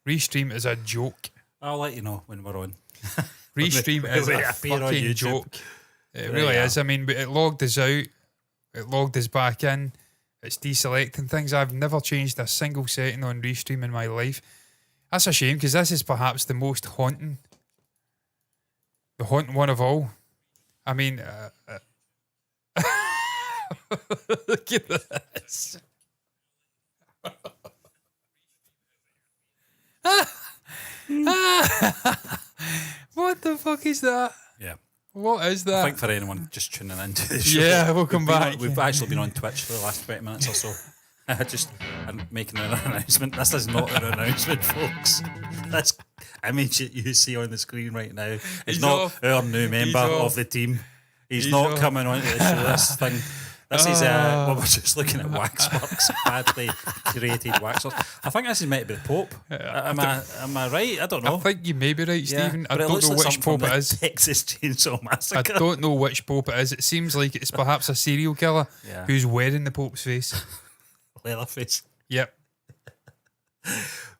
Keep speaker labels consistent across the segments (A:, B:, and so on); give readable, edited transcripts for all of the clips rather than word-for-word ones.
A: Restream is a joke.
B: I'll let you know when we're on.
A: Restream is a fucking joke. It really is. I mean, it logged us out. It logged us back in. It's deselecting things. I've never changed a single setting on Restream in my life. That's a shame, because this is perhaps the most haunting one of all. I mean, look at this. What the fuck is that?
B: Yeah.
A: What is that?
B: I think for anyone just tuning into the show.
A: Yeah, welcome back.
B: We've actually been on Twitch for the last 20 minutes or so. I'm making an announcement. This is not an announcement, folks. This image that you see on the screen right now is not our new member of the team. He's not coming on to the show. This thing. This is we're just looking at waxworks, badly curated waxworks. I think this is meant to be the Pope. Am I right? I don't know.
A: I think you may be right, Stephen. I don't know
B: like
A: which Pope it is.
B: Texas Chainsaw Massacre.
A: I don't know which Pope it is. It seems like it's perhaps a serial killer who's wearing the Pope's face.
B: Leatherface.
A: Yep.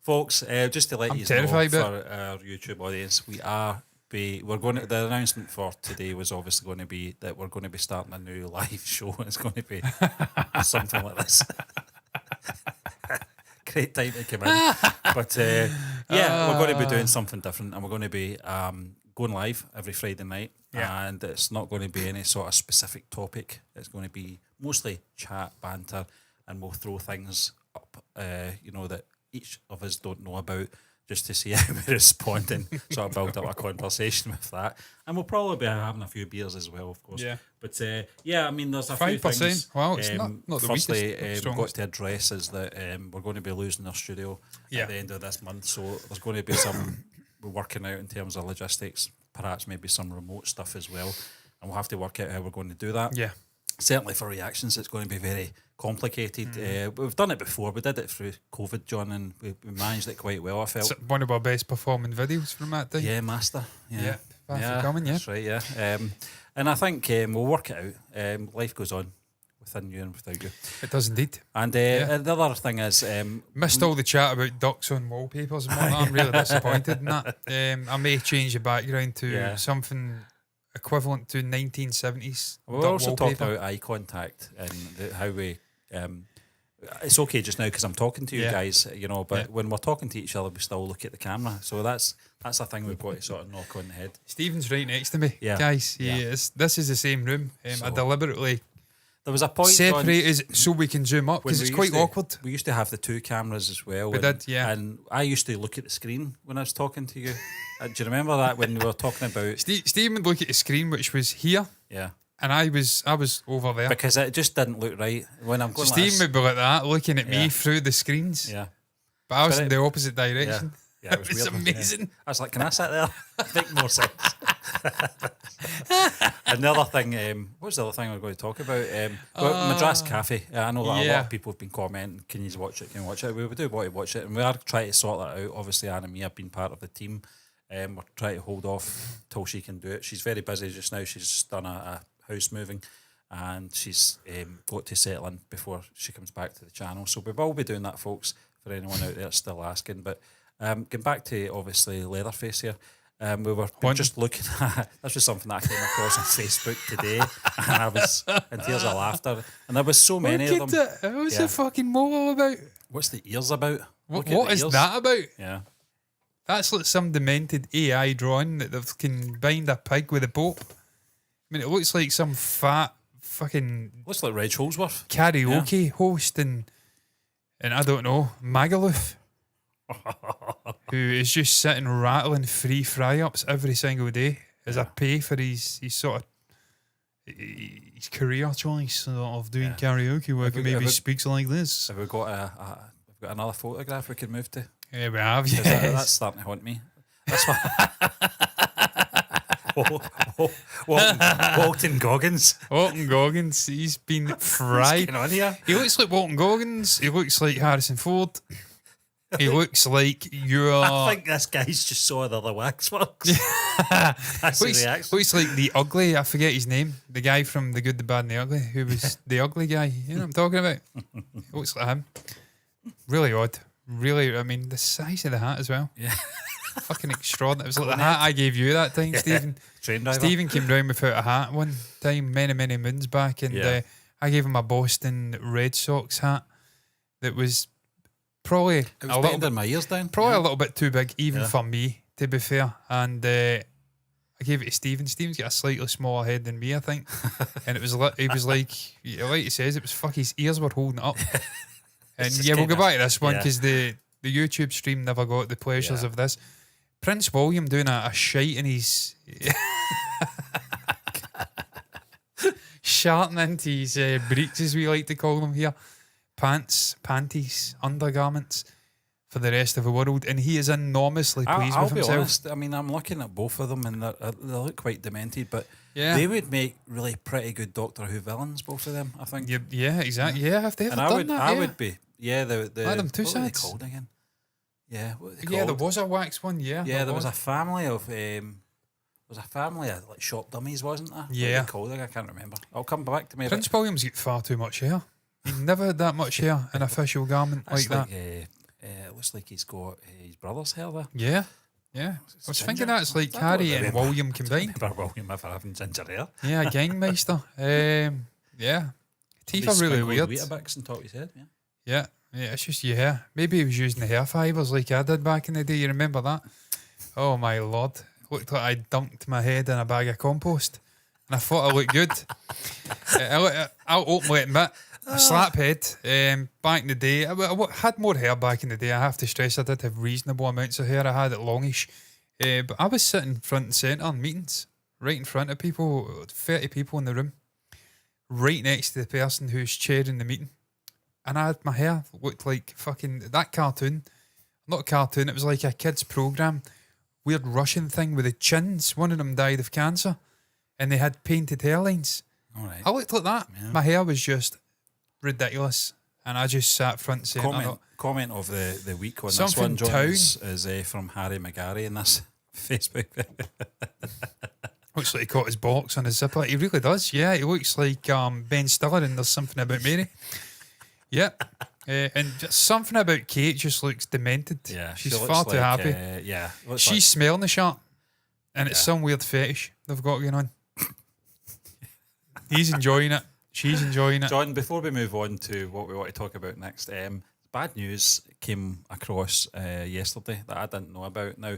B: Folks, just to let you know for our YouTube audience, we're going to, the announcement for today was obviously going to be that we're going to be starting a new live show. It's going to be something like this. Great time to come in. But we're going to be doing something different, and we're going to be going live every Friday night. Yeah. And it's not going to be any sort of specific topic. It's going to be mostly chat, banter, and we'll throw things up, that each of us don't know about, just to see how we respond and sort of build up a conversation with that. And we'll probably be having a few beers as well, of course. Yeah. But I mean, there's a 5%. Few things.
A: Wow, it's not the
B: firstly,
A: weakest.
B: We've got to address is that we're going to be losing our studio at the end of this month. So there's going to be some, we're working out in terms of logistics, perhaps maybe some remote stuff as well. And we'll have to work out how we're going to do that. Yeah. Certainly for reactions, it's going to be very complicated. We've done it before. We did it through COVID, John, and we managed it quite well, I felt.
A: It's one of our best performing videos from that day.
B: Yeah, master. Yeah.
A: Thanks for coming,
B: That's right, yeah. And I think we'll work it out. Life goes on within you and without you.
A: It does indeed.
B: And the other thing is...
A: missed all the chat about ducks on wallpapers and whatnot. I'm really disappointed in that. I may change the background to something equivalent to 1970s.
B: We'll also talk about eye contact and how we... it's okay just now because I'm talking to you guys, but when we're talking to each other, we still look at the camera. So that's a thing we've got to sort of knock on the head.
A: Stephen's right next to me, guys. This is the same room. I deliberately...
B: There was a point
A: separated so we can zoom up because it's quite awkward.
B: We used to have the two cameras as well.
A: We did, yeah.
B: And I used to look at the screen when I was talking to you. Do you remember that when we were talking about...
A: Stephen would look at the screen, which was here.
B: Yeah.
A: And I was over there.
B: Because it just didn't look right. When I'm going
A: Stephen would be like that, looking at me through the screens.
B: Yeah.
A: But I was in the opposite direction.
B: Yeah, it was weird.
A: Amazing.
B: Yeah. I was like, can I sit there? Make more sense. Another thing, what was the other thing we were going to talk about? Madras Cafe. I know that a lot of people have been commenting, can you watch it? Can you watch it? We do want to watch it, and we are trying to sort that out. Obviously, Anna and me have been part of the team. We're trying to hold off till she can do it. She's very busy just now. She's done a house moving, and she's got to settle in before she comes back to the channel. So we will be doing that, folks, for anyone out there still asking. But getting back to, obviously, Leatherface here. We were just looking at... This was something that I came across on Facebook today, and I was in tears of laughter. And there was so many of them.
A: What's the fucking mole all about?
B: What's the ears about?
A: What is that about?
B: Yeah.
A: That's like some demented AI drawing that they've combined a pig with a Pope. I mean, it looks like some fat fucking...
B: Looks like Reg Holsworth.
A: Karaoke host and I don't know, Magaluf. Who is just sitting rattling free fry-ups every single day as a pay for his sort of his career choice of doing karaoke where he maybe speaks like this.
B: Have we got another photograph we can move to?
A: Yeah, we have. Yes.
B: That's starting to haunt me. That's what. Walton Goggins.
A: Walton Goggins. He's been fried.
B: What's going on here?
A: He looks like Walton Goggins. He looks like Harrison Ford. He looks like you're...
B: I think this guy's just saw the other waxworks. That's the reaction.
A: Looks like the ugly, I forget his name, the guy from The Good, the Bad and the Ugly, who was the ugly guy. You know what I'm talking about? Looks like him. Really odd. really, I mean, the size of the hat as well.
B: Yeah.
A: Fucking extraordinary. It was like the hat I gave you that time, Stephen.
B: Train driver.
A: Stephen came round without a hat one time, many moons back, and I gave him a Boston Red Sox hat that was probably
B: It was bending my ears down.
A: Probably a little bit too big, even for me, to be fair. And I gave it to Stephen. Stephen's got a slightly smaller head than me, I think. And it was he was like he says, it was his ears were holding it up. And we'll go back to this one because the YouTube stream never got the pleasures of this. Prince William doing a shite in his sharting into his breeks, as we like to call them here, panties, undergarments for the rest of the world, and he is enormously pleased with himself.
B: I'll be honest, I mean, I'm looking at both of them and they look quite demented, but they would make really pretty good Doctor Who villains, both of them, I think.
A: Yeah, exactly. Yeah, if they ever done that,
B: I would be. Yeah, the
A: Adam
B: what were they
A: Tussauds
B: called again? Yeah, what were they
A: yeah,
B: called?
A: there was a wax one. Yeah,
B: there was a family of like shop dummies, wasn't there?
A: Yeah,
B: what were they called? I can't remember. I'll come back to me.
A: Prince William's got far too much hair. He never had that much hair in an official garment like that.
B: It looks like he's got his brother's hair there.
A: Yeah. I was thinking that's like Harry and William combined.
B: I remember William ever having ginger hair.
A: Yeah, Gangmeister. Yeah. Teeth are really weird.
B: Weetabix on top of his head.
A: Yeah, it's just maybe he was using the hair fibres like I did back in the day. You remember that? Oh my lord. Looked like I dunked my head in a bag of compost. And I thought I looked good. I'll openly admit, a slap head. Back in the day, I had more hair back in the day. I have to stress I did have reasonable amounts of hair. I had it longish. But I was sitting front and centre in meetings, right in front of people, 30 people in the room, right next to the person who's chairing the meeting. And I had my hair looked like fucking that cartoon. Not a cartoon, it was like a kid's programme. Weird Russian thing with the chins. One of them died of cancer. And they had painted hairlines.
B: All right.
A: I looked like that. Yeah. My hair was just ridiculous. And I just sat front and centre.
B: Comment of the week on something this one, John, is from Harry McGarry in this Facebook.
A: Looks like he caught his bollocks on his zipper. He really does. Yeah, he looks like Ben Stiller in There's Something About Mary. Yep. And just something about Kate just looks demented. Yeah, she's far too happy. She's smelling the shirt, and it's some weird fetish they've got going on. He's enjoying it. She's enjoying it.
B: John, before we move on to what we want to talk about next, bad news came across yesterday that I didn't know about. Now,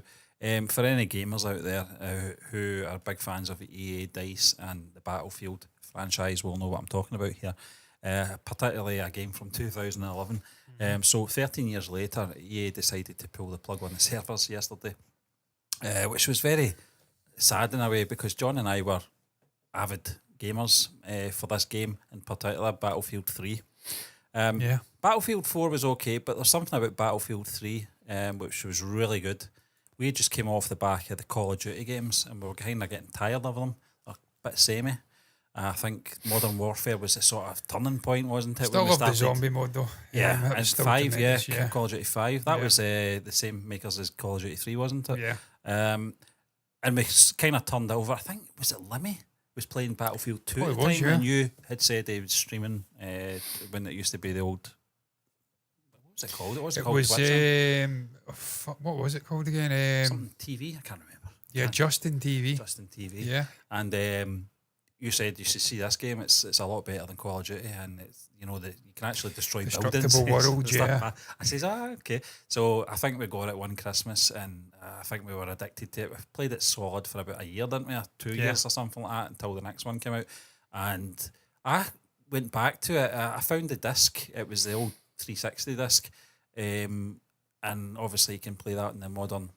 B: for any gamers out there who are big fans of EA, DICE, and the Battlefield franchise will know what I'm talking about here. Particularly a game from 2011. So 13 years later, EA decided to pull the plug on the servers yesterday, which was very sad in a way because John and I were avid gamers for this game, in particular Battlefield 3. Battlefield 4 was okay, but there's something about Battlefield 3 which was really good. We just came off the back of the Call of Duty games and we were kind of getting tired of them. They're a bit samey. I think Modern Warfare was a sort of turning point, wasn't it?
A: Still love the zombie mode though.
B: Yeah, and 5, Call of Duty 5. That was the same makers as Call of Duty 3, wasn't it?
A: Yeah.
B: And we kind of turned over. I think, was it Limmy was playing Battlefield 2 at the time when you had said he was streaming when it used to be the old... What was it called? What was it called?
A: What was it called again?
B: Something TV? I can't remember.
A: Yeah, Justin TV.
B: Justin TV.
A: Yeah.
B: And... you said you should see this game. It's a lot better than Call of Duty, and it's that you can actually destroy buildings.
A: World, yeah.
B: I says, okay. So I think we got it one Christmas, and I think we were addicted to it. We played it solid for about a year, didn't we? 2 years or something like that, until the next one came out. And I went back to it. I found the disc. It was the old 360 disc, and obviously you can play that in the modern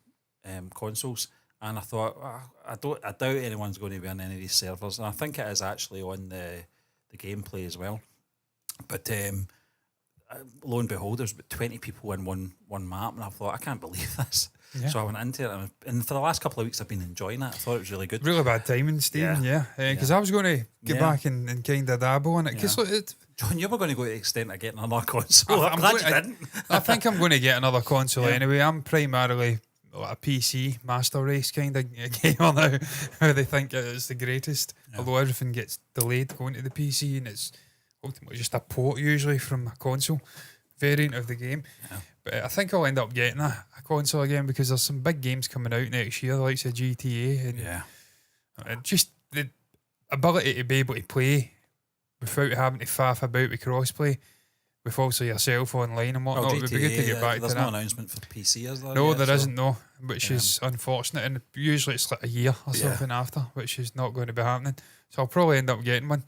B: consoles. And I thought, I doubt anyone's going to be on any of these servers. And I think it is actually on the gameplay as well. But lo and behold, there's about 20 people in one map. And I thought, I can't believe this. Yeah. So I went into it. And for the last couple of weeks, I've been enjoying it. I thought it was really good.
A: Really bad timing, Stephen, because I was going to get back and kind of dabble in it. Because
B: John, you were going to go to the extent of getting another console. I'm glad you didn't.
A: I think I'm going to get another console anyway. I'm primarily... a PC master race kind of gamer now, where they think it is the greatest. Although everything gets delayed going to the PC, and it's ultimately just a port usually from a console variant of the game. But I think I'll end up getting a console again because there's some big games coming out next year, like say GTA, and just the ability to be able to play without having to faff about with crossplay with also yourself online and whatnot. It would be good to get back to that.
B: There's no announcement for PC, is there?
A: No, there isn't, no, which is unfortunate. And usually it's like a year or something after, which is not going to be happening. So I'll probably end up getting one.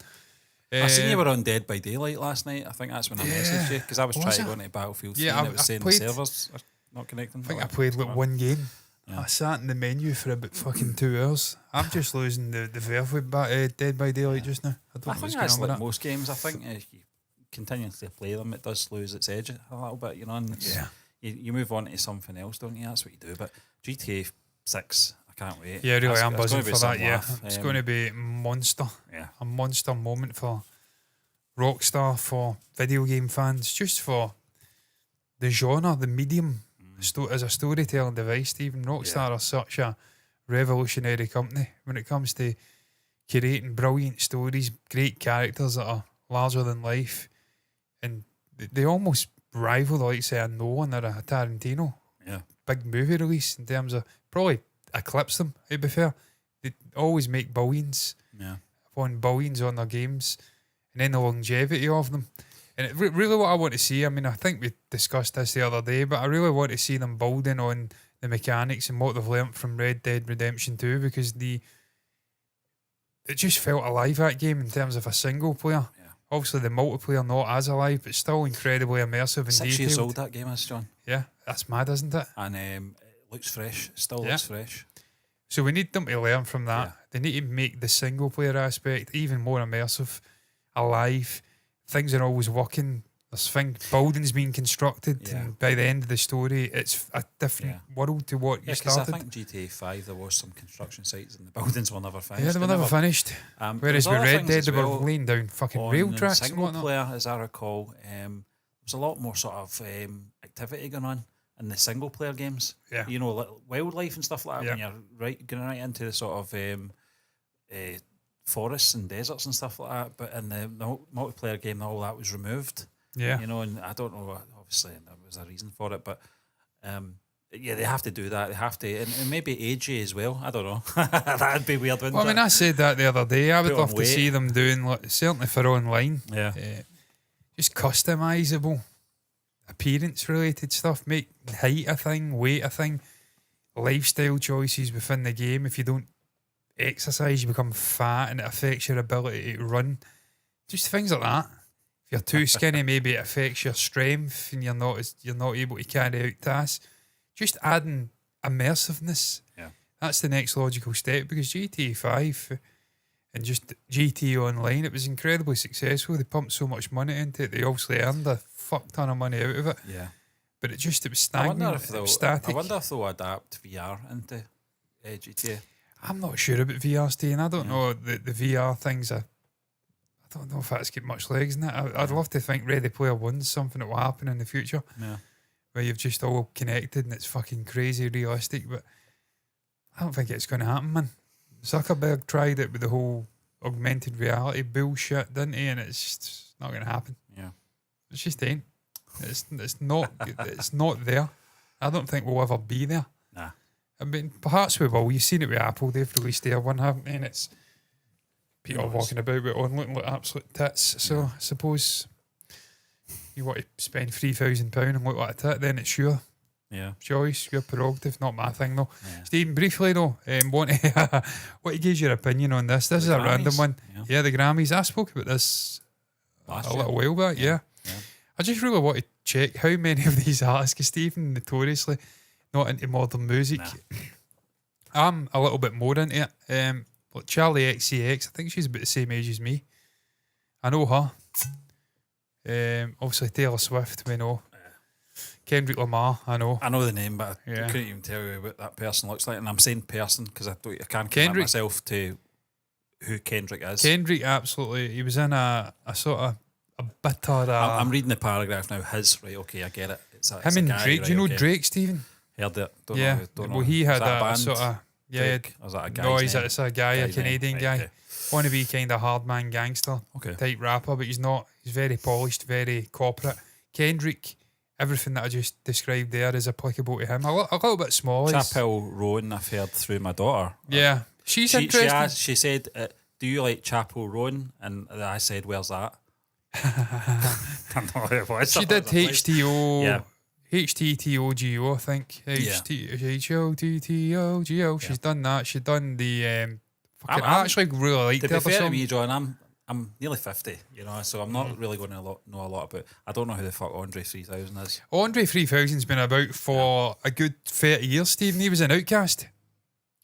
B: I seen you were on Dead by Daylight last night. I think that's when I messaged you because I was trying to go into Battlefield 3 and it was saying the servers are not connecting.
A: I think I played like one game. Yeah. I sat in the menu for about fucking 2 hours. I'm just losing the verve with Dead by Daylight just now. I think
B: that's like most games. I think if you continuously play them, it does lose its edge a little bit, you know. And you move on to something else, don't you? That's what you do. But GTA 6, I can't wait.
A: Yeah, really, I'm buzzing for that. Yeah, it's going to be monster. Yeah, a monster moment for Rockstar, for video game fans, just for the genre, the medium. As a storytelling device, Stephen, Rockstar are such a revolutionary company when it comes to creating brilliant stories, great characters that are larger than life, and they almost rival, like say, a Nolan or a Tarantino big movie release in terms of probably eclipse them. To be fair, they always make billions upon billions on their games, and then the longevity of them. And really what I want to see, I mean, I think we discussed this the other day, but I really want to see them building on the mechanics and what they've learnt from Red Dead Redemption 2 because it just felt alive, that game, in terms of a single player. Yeah. Obviously the multiplayer not as alive, but still incredibly immersive and
B: 6 years old that game is, John.
A: Yeah, that's mad, isn't it?
B: And it looks fresh, still looks fresh.
A: So we need them to learn from that. Yeah. They need to make the single player aspect even more immersive, alive. Things are always working. There's buildings being constructed, and by the end of the story, it's a different world to what you started.
B: I think GTA 5 there was some construction sites and the buildings were never finished.
A: Yeah, they were never finished. Whereas with Red Dead, they were laying down fucking rail tracks and whatnot.
B: Single player, as I recall, there was a lot more sort of activity going on in the single player games. Yeah, you know, wildlife and stuff like that. When you're going right into the sort of forests and deserts and stuff like that, but in the multiplayer game all that was removed. Yeah, you know, and I don't know, obviously there was a reason for it, but they have to do that. They have to, and maybe AJ as well. I don't know. That'd be weird, wouldn't it?
A: I mean, I said that the other day. I would love to see them doing, certainly for online, just customizable appearance related stuff. Make height a thing, weight a thing, lifestyle choices within the game. If you don't exercise, you become fat and it affects your ability to run. Just things like that. If you're too skinny, maybe it affects your strength and you're not able to carry out tasks. Just adding immersiveness. Yeah. That's the next logical step because GTA 5 and just GTA Online, it was incredibly successful. They pumped so much money into it. They obviously earned a fuck ton of money out of it. Yeah. But it was stagnant. It was static.
B: I wonder if they'll adapt VR into GTA.
A: I'm not sure about VR, Steve, and I don't know the VR things. I don't know if that's got much legs in it. I'd love to think Ready Player One's something that will happen in the future. Yeah. Where you've just all connected and it's fucking crazy realistic, but I don't think it's going to happen, man. Zuckerberg tried it with the whole augmented reality bullshit, didn't he? And it's just not going to happen. Yeah, it just ain't. It's not. It's not there. I don't think we'll ever be there. Nah. I mean, perhaps we will. You've seen it with Apple. They've released their one, haven't they? And it's people walking about with on looking like absolute tits. So I suppose you want to spend £3,000 and look like a tit, then it's your choice, your prerogative, not my thing though. Yeah. Stephen, briefly though, what is your opinion on this? This is a random one. Yeah, the Grammys. I spoke about this a little while back. Yeah. I just really want to check how many of these artists, because Stephen notoriously not into modern music. Nah. I'm a little bit more into it. Like Charlie XCX, I think she's about the same age as me. I know her. Obviously Taylor Swift, we know. Kendrick Lamar, I know.
B: I know the name, but I couldn't even tell you what that person looks like. And I'm saying person because I can't commit myself to who Kendrick is.
A: Kendrick, absolutely. He was in a sort of a bitter...
B: I'm reading the paragraph now. His, right, okay, I get it. It's
A: him and Drake. Right, do you know Drake, Stephen?
B: Heard it. Don't know.
A: Well, he had a sort of...
B: Yeah, or is that a guy?
A: No, it's a guy, a Canadian guy. Okay. Want to be kind of hard man gangster type rapper, but he's not. He's very polished, very corporate. Kendrick everything that I just described there is applicable to him. A little bit small.
B: Chapel Roan, I've heard through my daughter.
A: Yeah. She's interested.
B: She said, do you like Chapel Roan? And I said, where's that? I don't know who it was.
A: She did HTO.
B: Yeah.
A: HTTOGO, I think. HTTOGO. She's done that. She's done the. I actually really liked
B: to
A: the
B: be
A: other
B: fair to
A: song.
B: me, John, I'm nearly 50, so I'm not really going to know a lot about. I don't know who the fuck Andre 3000 is.
A: Andre 3000's been about for a good 30 years, Stephen. He was an Outcast.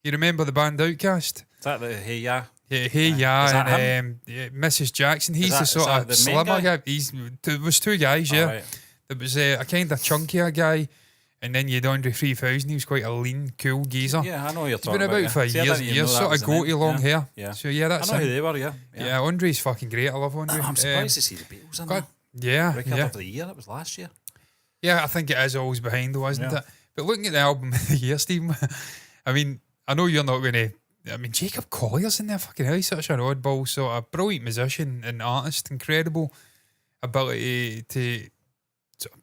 A: You remember the band Outcast?
B: Is that the Hey Ya?
A: Yeah, Hey Ya,
B: Is that
A: and Mrs. Jackson. He's the sort of
B: the main
A: slimmer
B: guy?
A: guy. There was two guys, yeah.
B: Right.
A: There was a kind of chunkier guy, and then you had Andre 3000. He was quite a lean, cool geezer.
B: Yeah, I know who you're
A: He's
B: talking
A: been about for years, sort of goatee long hair.
B: Yeah.
A: So yeah, that's
B: I know
A: him.
B: who they were, yeah.
A: Yeah, Andre's fucking great. I love Andre.
B: I'm surprised to see the Beatles in
A: God,
B: there.
A: yeah,
B: Record
A: yeah.
B: of the year, that was last year.
A: Yeah, I think it is always behind though, isn't
B: Yeah.
A: it? But looking at the album of the year, Stephen, I mean, I know you're not going to. I mean, Jacob Collier's in there, fucking hell. He's such an oddball, sort of brilliant musician and artist, incredible ability to sort of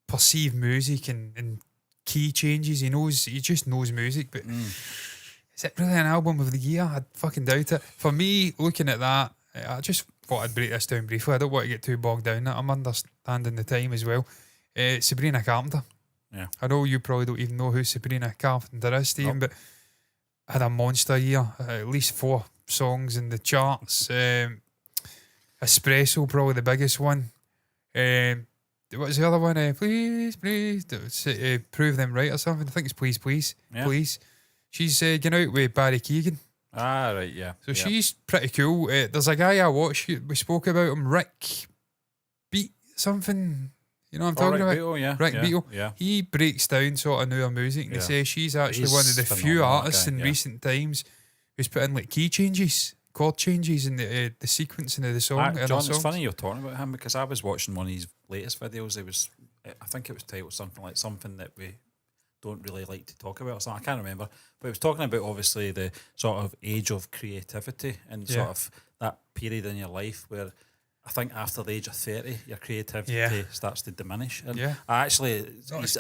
A: perceive music and key changes. He just knows music, but is it really an album of the year? I fucking doubt it. For me, looking at that, I just thought I'd break this down briefly. I don't want to get too bogged down. I'm understanding the time as well. Sabrina Carpenter.
B: Yeah.
A: I know you probably don't even know who Sabrina Carpenter is, Stephen, but had a monster year. At least 4 songs in the charts. Espresso, probably the biggest one. What was the other one? Please, prove them right or something. I think it's Please, Please,
B: Yeah.
A: Please. She's getting out with Barry Keegan.
B: Ah, right, yeah.
A: So she's pretty cool. There's a guy I watched, we spoke about him, Rick Beat something. You know what I'm talking about?
B: Beatle, yeah.
A: Rick Beatle.
B: Yeah.
A: He breaks down sort of newer music and he says she's actually one of the few
B: phenomenal,
A: artists
B: that guy,
A: in
B: yeah.
A: recent times who's put in like key changes, chord changes in the sequencing of the song.
B: John, it's funny you're talking about him because I was watching one of his latest videos. I think it was titled something that we don't really like to talk about or something. I can't remember. But it was talking about obviously the sort of age of creativity and sort of that period in your life where I think after the age of 30, your creativity starts to diminish. And I actually,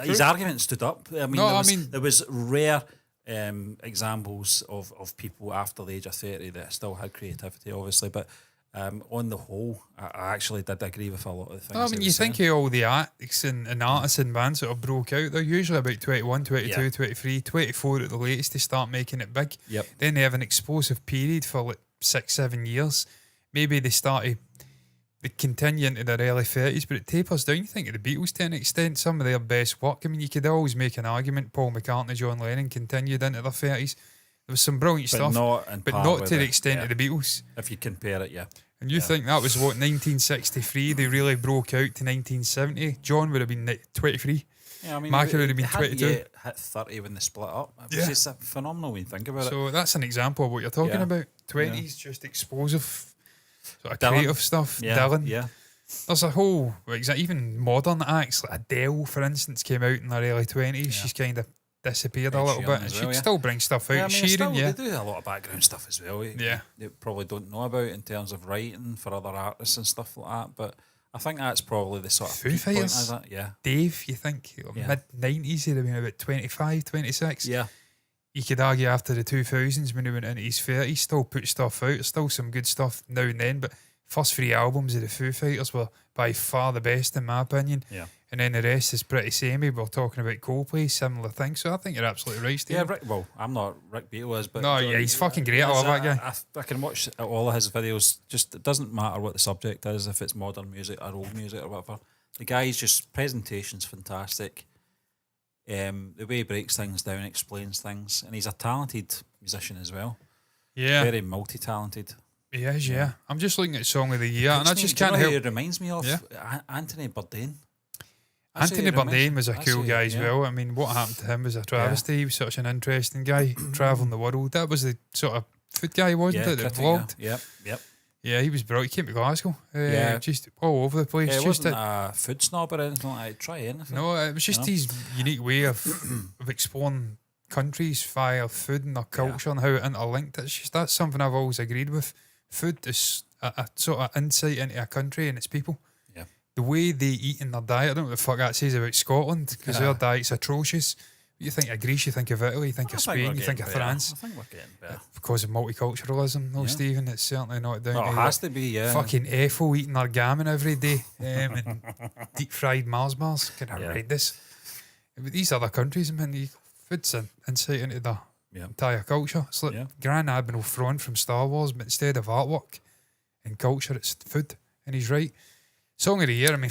B: his argument stood up. I mean, there was rare examples of people after the age of 30 that still had creativity, obviously. But on the whole, I actually did agree with a lot of the things.
A: I mean, you think of all the acts and artists and bands that have broke out, they're usually about 21, 22, 23, 24 at the latest, they start making it big.
B: Yep.
A: Then they have an explosive period for like 6-7 years. Maybe they continue into their early 30s, but it tapers down. You think of the Beatles to an extent, some of their best work. I mean, you could always make an argument Paul McCartney, John Lennon continued into their 30s. There was some brilliant stuff, but not to the extent of the Beatles.
B: If you compare it,
A: And you think that was what, 1963, they really broke out to 1970. John would have been 23.
B: Yeah, I mean,
A: Mark would have been
B: they hadn't
A: 22.
B: yet hit 30 when they split up. It was just phenomenal when you think about it.
A: So that's an example of what you're talking about. 20s, just explosive, sort of creative stuff. Dylan.
B: Yeah.
A: There's a whole, even modern acts, like Adele, for instance, came out in her early 20s. She's kind of disappeared a little bit, and she'd still bring stuff out. Sheeran,
B: they do a lot of background stuff as well.
A: Yeah.
B: You probably don't know about in terms of writing for other artists and stuff like that, but I think that's probably the sort of
A: Foo
B: peak point,
A: Fighters.
B: is it? Yeah.
A: Dave, you think, mid-90s, he'd have been about 25, 26.
B: Yeah.
A: You could argue after the 2000s when he went into his 30s, still put stuff out. There's still some good stuff now and then, but first 3 albums of the Foo Fighters were by far the best in my opinion.
B: Yeah.
A: And then the rest is pretty samey. We're talking about Coldplay, similar things. So I think you're absolutely right, Steve.
B: Yeah, I'm not Rick Beatle, but
A: no, he's fucking great. I love that guy.
B: I can watch all of his videos. Just it doesn't matter what the subject is, if it's modern music or old music or whatever. The guy's just presentation's fantastic. The way he breaks things down, explains things, and he's a talented musician as well.
A: Yeah,
B: very multi-talented.
A: He is. Yeah. I'm just looking at Song of the Year, and I just can't help.
B: It reminds me of Anthony Bourdain.
A: Anthony Bourdain was a cool guy as well. I mean, what happened to him was a travesty. He was such an interesting guy, travelling the world. That was the sort of food guy, wasn't it, that vlogged?
B: Yep.
A: Yeah, he was brilliant. He came to Glasgow. Just all over the place.
B: Yeah, it
A: just
B: wasn't a food snob or anything like that. Try anything.
A: No, it was just his unique way of exploring countries via food and their culture and how it interlinked. It's just, that's something I've always agreed with. Food is a sort of insight into a country and its people.
B: Yeah.
A: the way they eat in their diet, I don't know what the fuck that says about Scotland, because their diet's atrocious. You think of Greece, you think of Italy, you think of Spain, you think of France.
B: I think we're getting better.
A: Because of multiculturalism, no, Stephen, it's certainly not down
B: Well, it has to be, yeah.
A: Fucking Ethel eating her gammon every day and deep fried Mars bars. Kind of horrendous. But these other countries, man, food's an insight into their entire culture. It's like Grand Admiral Thrawn from Star Wars, but instead of artwork and culture, it's food. And he's right. Song of the year, I mean,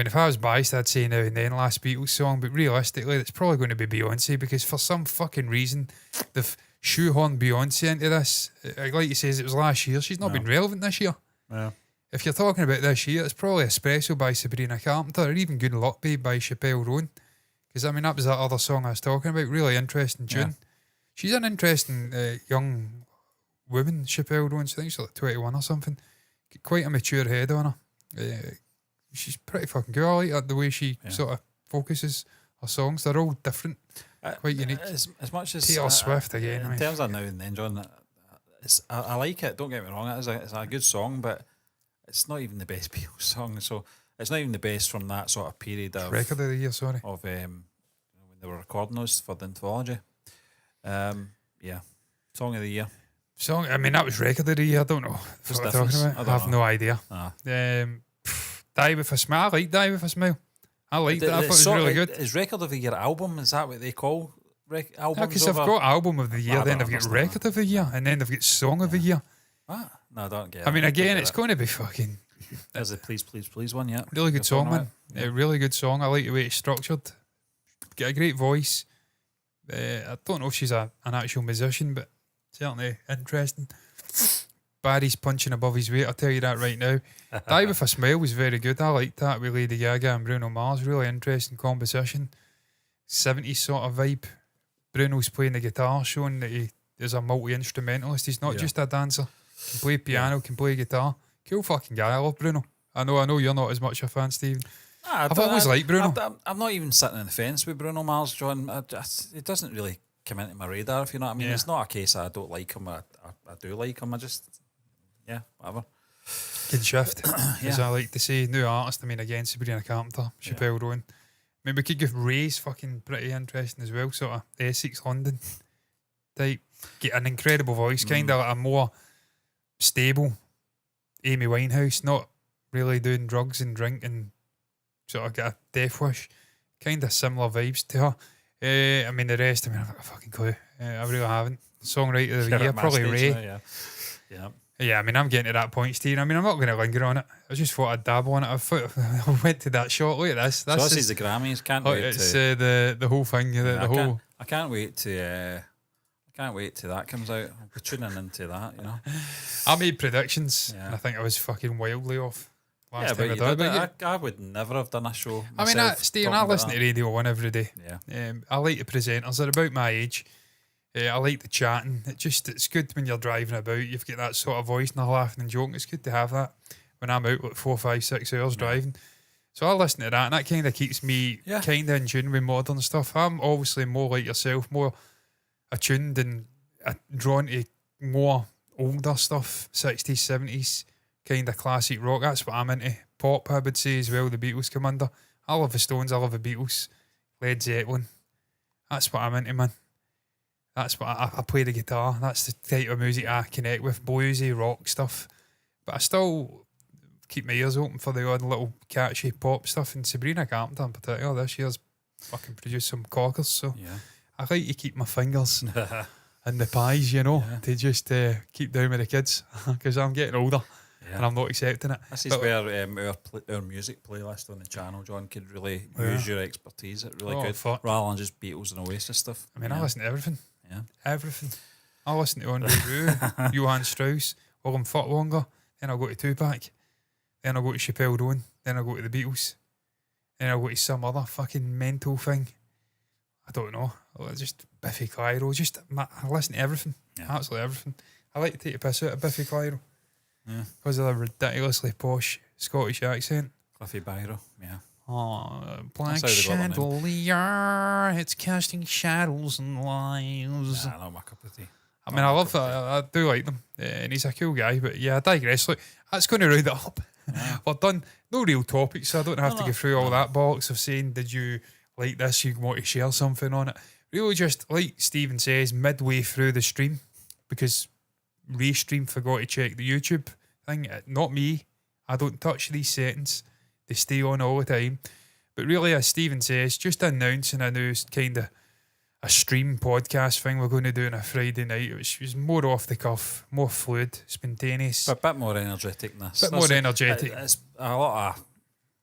A: if I was biased, I'd say Now and Then, last Beatles song, but realistically, it's probably going to be Beyonce, because for some fucking reason, they've shoehorned Beyonce into this. Like you says, it was last year. She's not been relevant this year.
B: Yeah.
A: If you're talking about this year, it's probably Espresso by Sabrina Carpenter, or even Good Luck Babe by Chappelle Roan. Because, I mean, that was that other song I was talking about. Really interesting tune. Yeah. She's an interesting young woman, Chappelle Roan. I think she's like 21 or something. Quite a mature head on her. She's pretty fucking good. I like the way she sort of focuses her songs. They're all different, quite unique.
B: As much as
A: Taylor Swift again.
B: In terms of Now and Then, John, I like it. Don't get me wrong. It's a good song, but it's not even the best Beatles song. So it's not even the best from that sort of period of
A: record of the year. Sorry,
B: of when they were recording those for the anthology. Song of the year.
A: Song. I mean, that was record of the year. I don't know what I'm talking about. I have no idea. Die With a Smile. I like Die With a Smile. I liked it. I thought it was really good.
B: Is Record of the Year album? Is that what they call albums?
A: Because they've got Album of the Year, then they've got Record of the Year, and then they've got Song of the Year.
B: What? No, I don't get it.
A: I mean, again, it's going to be fucking...
B: There's a Please, Please, Please one, yeah.
A: Really good song, man. Yeah, really good song. I like the way it's structured. Got a great voice. I don't know if she's an actual musician, but certainly interesting. Barry's punching above his weight, I'll tell you that right now. Die With a Smile was very good. I liked that with Lady Gaga and Bruno Mars. Really interesting composition. 70s sort of vibe. Bruno's playing the guitar, showing that he is a multi-instrumentalist. He's not just a dancer. Can play piano, can play guitar. Cool fucking guy. I love Bruno. I know you're not as much a fan, Stephen. I've always liked Bruno.
B: I'm not even sitting on the fence with Bruno Mars, John. It doesn't really come into my radar, if you know what I mean. It's not a case that I don't like him. I do like him. I just... whatever.
A: Can shift, as I like to say. New artist, I mean, again, Sabrina Carpenter, Chappelle Roan. I mean, we could give Ray's fucking pretty interesting as well, sort of Essex, London type. Get an incredible voice, kind of like a more stable Amy Winehouse, not really doing drugs and drink and sort of get a death wish. Kind of similar vibes to her. I mean, the rest, I mean, I've got a fucking clue. I really haven't. Songwriter of the year, probably Ray. Yeah, I mean, I'm getting to that point, Steve. I mean, I'm not going to linger on it. I just thought I'd dabble on it. I went to that shot. Look at this.
B: So this is the Grammys. Can't wait.
A: It's the whole thing.
B: I can't wait to. I can't wait till that comes out. I'll be tuning into that. You know.
A: I made predictions, and I think I was fucking wildly off. Last time
B: I would never have done a show.
A: I mean, Steve, I listen to Radio 1 every day.
B: Yeah.
A: I like the presenters. They're about my age. I like the chatting. It's good when you're driving about. You've got that sort of voice and they're laughing and joking. It's good to have that when I'm out like 4, 5, 6 hours driving. So I listen to that, and that kind of keeps me kind of in tune with modern stuff. I'm obviously more like yourself, more attuned and drawn to more older stuff, 60s, 70s, kind of classic rock. That's what I'm into. Pop, I would say as well. The Beatles come under. I love the Stones. I love the Beatles. Led Zeppelin. That's what I'm into, man. That's what I play the guitar. That's the type of music I connect with, bluesy rock stuff. But I still keep my ears open for the odd little catchy pop stuff. And Sabrina Carpenter in particular this year's fucking produced some corkers. So I like to keep my fingers in the pies, you know, to just keep down with the kids because I'm getting older. And I'm not accepting it.
B: This is where our music playlist on the channel, John, could really use your expertise. It's really good. Rather than just Beatles and Oasis stuff.
A: I mean, I listen to everything. Yeah. Everything. I listen to Andre Rieu, Johann Strauss, Willem Furtwanger, then I'll go to Tupac, then I'll go to Chappelle Roan, then I'll go to the Beatles, then I'll go to some other fucking mental thing. I don't know. Just Biffy Clyro. I listen to everything. Absolutely everything. I like to take a piss out of Biffy Clyro. Yeah. Because of the ridiculously posh Scottish accent.
B: Cliffy Byro, yeah.
A: Oh, black chandelier, it's casting shadows and lies.
B: Yeah, not my cup of tea.
A: I mean, I love that. I do like them. And he's a cool guy, but I digress. Look, that's going to round it up. We're done. no real topics, so I don't have to go through all that bollocks of saying, did you like this, you want to share something on it. Really just, like Stephen says, midway through the stream, because Restream forgot to check the YouTube thing. Not me. I don't touch these settings. They stay on all the time. But really, as Stephen says, just announcing a new kind of a stream podcast thing we're going to do on a Friday night, which was more off the cuff, more fluid, spontaneous.
B: But a bit more energetic than this.
A: More energetic.
B: It's a lot of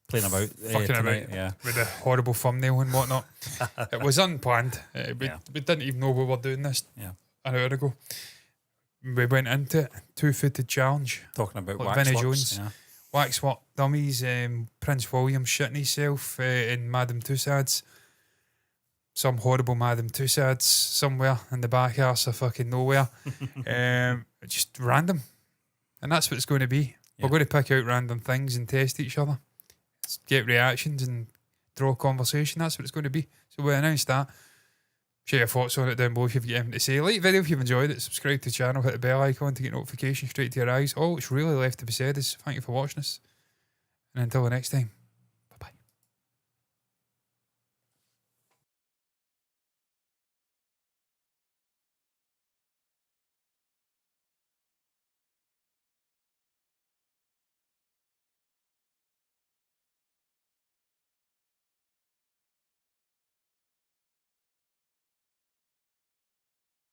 B: playing about.
A: Fucking
B: tonight,
A: about, with the horrible thumbnail and whatnot. It was unplanned. We didn't even know we were doing this an hour ago. We went into it, 2-footed challenge.
B: Talking about
A: like
B: wax
A: Vinnie
B: works,
A: Jones. Waxwork dummies, Prince William shitting himself in Madame Tussauds. Some horrible Madame Tussauds somewhere in the back arse of fucking nowhere. Just random. And that's what it's going to be. We're going to pick out random things and test each other. Get reactions and draw conversation. That's what it's going to be. So we announced that. Share your thoughts on it down below if you've got anything to say. Like the video if you've enjoyed it. Subscribe to the channel. Hit the bell icon to get notifications straight to your eyes. All that's really left to be said is thank you for watching us. And until the next time.